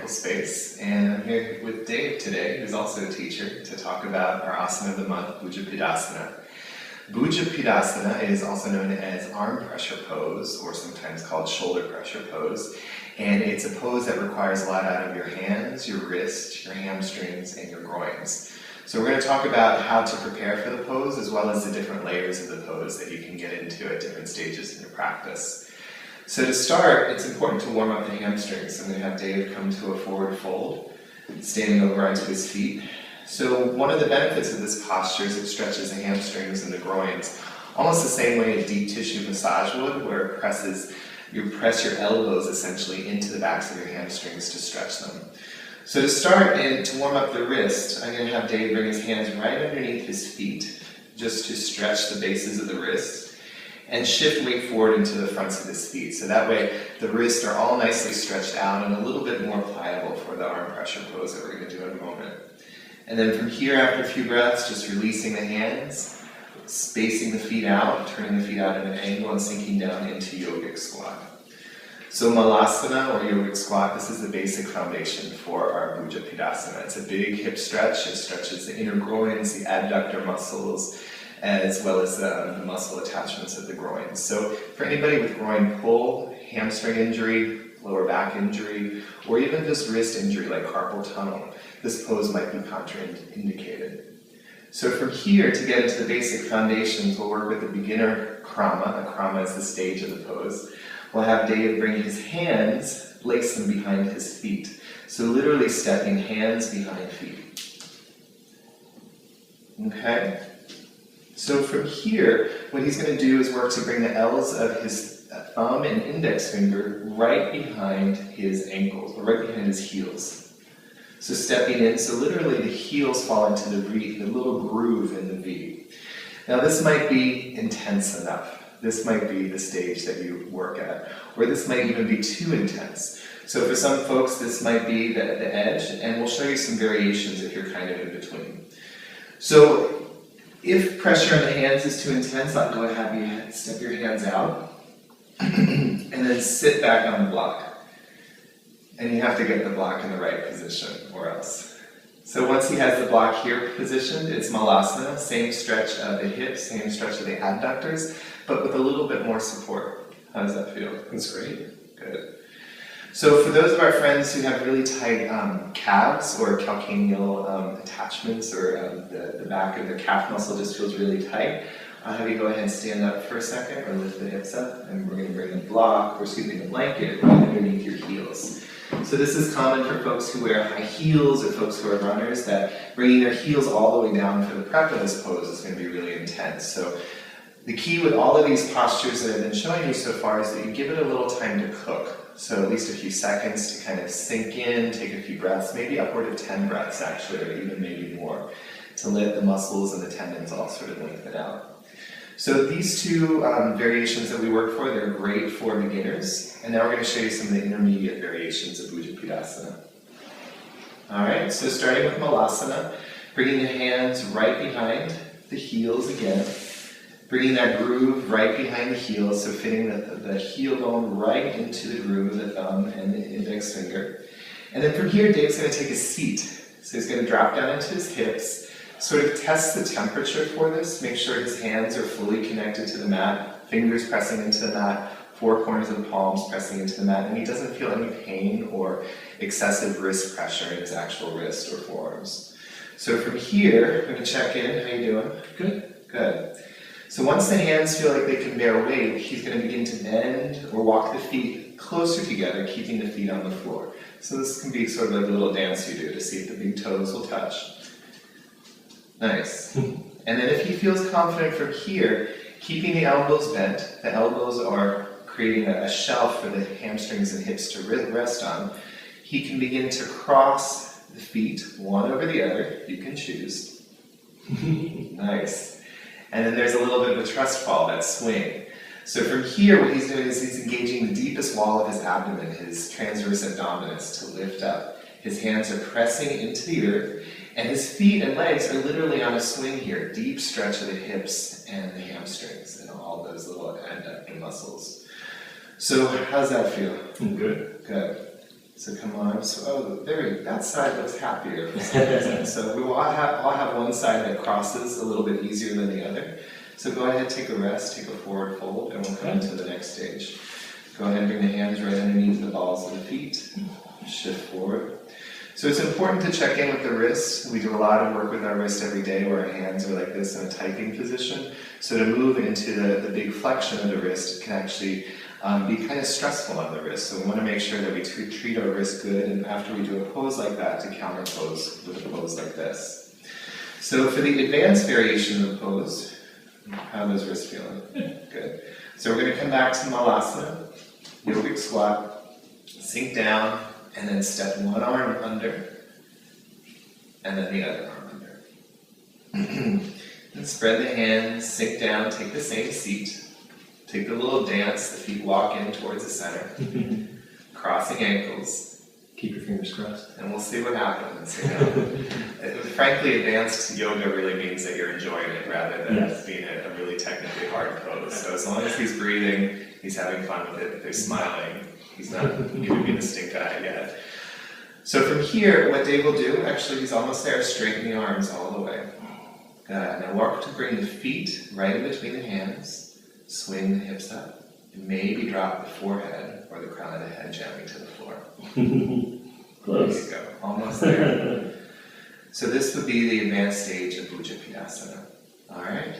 physical space, and I'm here with Dave today, who's also a teacher, to talk about our asana of the month, Bhujapidasana. Bhujapidasana is also known as arm pressure pose, or sometimes called shoulder pressure pose, and it's a pose that requires a lot out of your hands, your wrist, your hamstrings, and your groins. So we're going to talk about how to prepare for the pose, as well as the different layers of the pose that you can get into at different stages in your practice. So to start, it's important to warm up the hamstrings. I'm going to have Dave come to a forward fold, standing over onto his feet. So one of the benefits of this posture is it stretches the hamstrings and the groins, almost the same way a deep tissue massage would, where you press your elbows essentially into the backs of your hamstrings to stretch them. So to start and to warm up the wrist, I'm going to have Dave bring his hands right underneath his feet, just to stretch the bases of the wrist, and shift weight forward into the fronts of his feet. So that way the wrists are all nicely stretched out and a little bit more pliable for the arm pressure pose that we're going to do in a moment. And then from here, after a few breaths, just releasing the hands, spacing the feet out, turning the feet out at an angle and sinking down into yogic squat. So malasana, or yogic squat, this is the basic foundation for our Bhujapidasana. It's a big hip stretch. It stretches the inner groins, the adductor muscles, as well as the muscle attachments of the groins. So for anybody with groin pull, hamstring injury, lower back injury, or even just wrist injury like carpal tunnel, this pose might be contraindicated. So from here, to get into the basic foundations, we'll work with the beginner krama. A krama is the stage of the pose. We'll have Dave bring his hands, place them behind his feet. So literally stepping hands behind feet. Okay? So from here, what he's going to do is work to bring the L's of his thumb and index finger right behind his ankles, or right behind his heels. So stepping in, so literally the heels fall into the V, the little groove in the V. Now this might be intense enough. This might be the stage that you work at, or this might even be too intense. So for some folks, this might be the edge, and we'll show you some variations if you're kind of in between. So if pressure on the hands is too intense, I'll go ahead and have you step your hands out, and then sit back on the block. And you have to get the block in the right position, or else. So once he has the block here positioned, it's malasana, same stretch of the hips, same stretch of the adductors, but with a little bit more support. How does that feel? That's great. Good. So for those of our friends who have really tight calves or calcaneal attachments, or the back of the calf muscle just feels really tight, I'll have you go ahead and stand up for a second, or lift the hips up, and we're going to bring the block, or excuse me, the blanket right underneath your heels. So this is common for folks who wear high heels, or folks who are runners, that bringing their heels all the way down for the prep of this pose is going to be really intense. So the key with all of these postures that I've been showing you so far is that you give it a little time to cook. So at least a few seconds to kind of sink in, take a few breaths, maybe upward of 10 breaths actually, or even maybe more, to let the muscles and the tendons all sort of lengthen out. So these two variations that we work for, they're great for beginners. And now we're going to show you some of the intermediate variations of Bhujapidasana. Alright, so starting with malasana, bringing the hands right behind the heels again. Bringing that groove right behind the heels, so fitting the heel bone right into the groove of the thumb and the index finger. And then from here, Dave's going to take a seat. So he's going to drop down into his hips, sort of test the temperature for this, make sure his hands are fully connected to the mat, fingers pressing into the mat, four corners of the palms pressing into the mat, and he doesn't feel any pain or excessive wrist pressure in his actual wrist or forearms. So from here, I'm going to check in. How you doing? Good? Good. So once the hands feel like they can bear weight, he's going to begin to bend or walk the feet closer together, keeping the feet on the floor. So this can be sort of like a little dance you do to see if the big toes will touch. Nice. And then if he feels confident from here, keeping the elbows bent, the elbows are creating a shelf for the hamstrings and hips to rest on, he can begin to cross the feet one over the other. You can choose. Nice. And then there's a little bit of a trust fall, that swing. So from here, what he's doing is he's engaging the deepest wall of his abdomen, his transverse abdominis, to lift up. His hands are pressing into the earth, and his feet and legs are literally on a swing here. Deep stretch of the hips and the hamstrings and all those little adductor muscles. So how's that feel? Good. Good. So come on, that side looks happier for some reason. So we will all have one side that crosses a little bit easier than the other. So go ahead, take a rest, take a forward fold, and we'll come into the next stage. Go ahead and bring the hands right underneath the balls of the feet. Shift forward. So it's important to check in with the wrist. We do a lot of work with our wrist every day where our hands are like this in a typing position. So to move into the big flexion of the wrist can actually be kind of stressful on the wrist. So we want to make sure that we treat our wrist good, and after we do a pose like that, to counter pose with a pose like this. So for the advanced variation of the pose, how are those wrists feeling? Good. So we're going to come back to Malasana, yogic squat, sink down, and then step one arm under, and then the other arm under. And spread the hands, sink down, take the same seat. Take the little dance, the feet walk in towards the center. Crossing ankles. Keep your fingers crossed. And we'll see what happens. Frankly, advanced yoga really means that you're enjoying it rather than being a really technically hard pose. So as long as he's breathing, he's having fun with it, they're smiling, he's not giving me the stink eye yet. So from here, what Dave will do, actually he's almost there, straighten the arms all the way. Good. Now work to bring the feet right in between the hands. Swing the hips up, and maybe drop the forehead or the crown of the head gently to the floor. Close. There you go, almost there. So this would be the advanced stage of Bhujapidasana. Alright?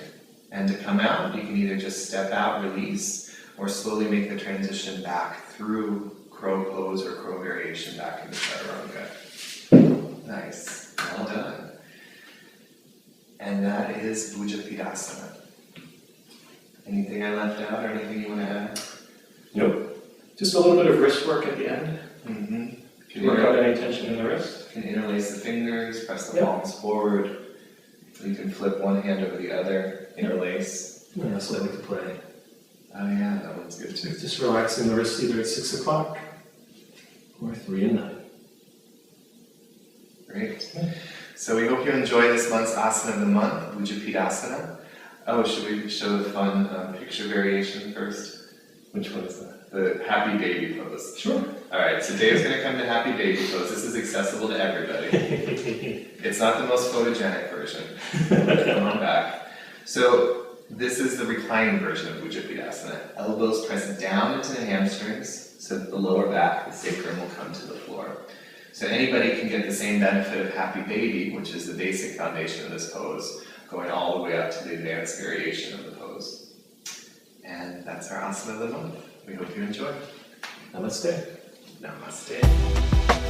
And to come out, you can either just step out, release, or slowly make the transition back through crow pose or crow variation back into chaturanga. Nice. Well done. And that is Bhujapidasana. Anything I left out or anything you want to add? Nope. Just a little bit of wrist work at the end. Mm-hmm. Work out any tension in the wrist. You can interlace the fingers, press the palms forward. You can flip one hand over the other, interlace. Yeah, that's what I like to play. Oh yeah, that one's good too. Just relaxing the wrist either at 6 o'clock or 3 and 9. Great. So we hope you enjoy this month's asana of the month, Bhujapidasana. Oh, should we show the fun picture variation first? Which one is that? The happy baby pose. Sure. Alright, so Dave's going to come to happy baby pose. This is accessible to everybody. It's not the most photogenic version. Come on back. So this is the reclining version of Bhujapidasana. Elbows press down into the hamstrings so that the lower back, the sacrum, will come to the floor. So anybody can get the same benefit of happy baby, which is the basic foundation of this pose, going all the way up to the advanced variation of the pose. And that's our asana of the month. We hope you enjoy. Namaste. Namaste.